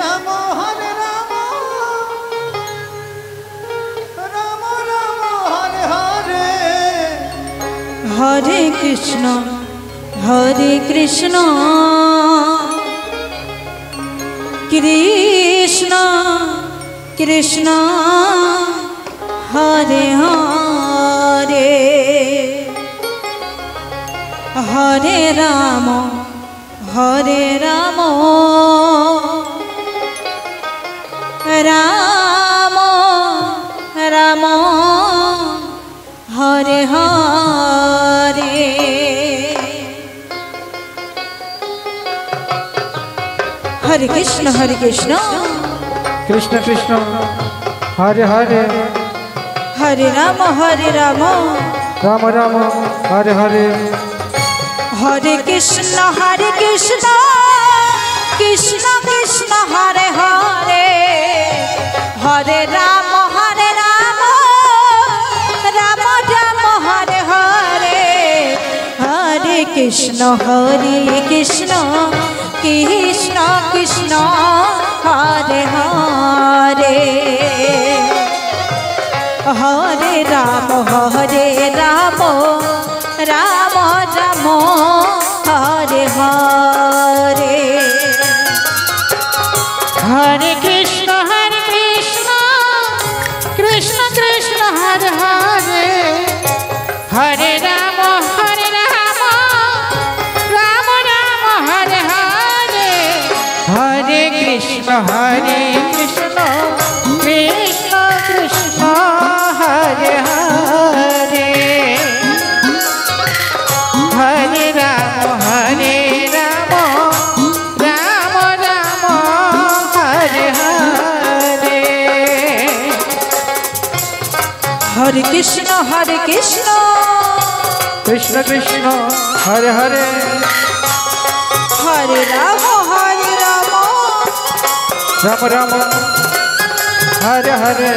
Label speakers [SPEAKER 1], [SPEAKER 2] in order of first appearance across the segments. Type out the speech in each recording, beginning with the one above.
[SPEAKER 1] Ram Hare Ram Ram Ram Hare Hare
[SPEAKER 2] Hare Krishna Krishna Krishna Hare Hare Hare Ram Ram Ram Hare Hare Hare Krishna Krishna
[SPEAKER 1] Krishna Hare Hare
[SPEAKER 2] Hare Ram Ram
[SPEAKER 1] Ram Hare Hare
[SPEAKER 2] Hare Krishna Krishna Krishna Hare Hare Hare Ram Ram Ram Hare Hare Hare Krishna Krishna Krishna Hare Hare Hare Ram Ram Ram Hare Hare
[SPEAKER 1] Hare Krishna Krishna Krishna Hare Hare Hare Ram Ram Hare Hare Hare Krishna Krishna Krishna Hare Hare Hare Ram Ram Hare Hare
[SPEAKER 2] Hare Krishna
[SPEAKER 1] Krishna Krishna Hare Hare
[SPEAKER 2] Hare Ram
[SPEAKER 1] Ram Hare Hare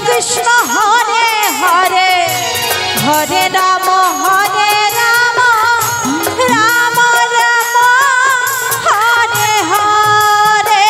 [SPEAKER 2] Krishna Hare Hare Hare Ram Ram Ram Hare Hare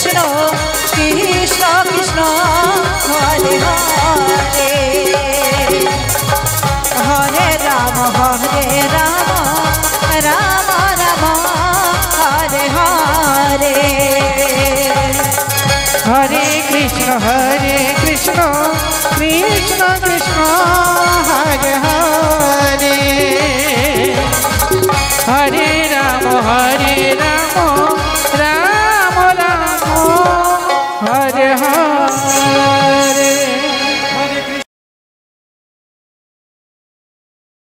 [SPEAKER 2] Krishna Krishna Krishna Hare Hare Hare Ram Ram Ram Hare Hare
[SPEAKER 1] Hare Krishna Krishna Krishna Hare Hare Hare Ram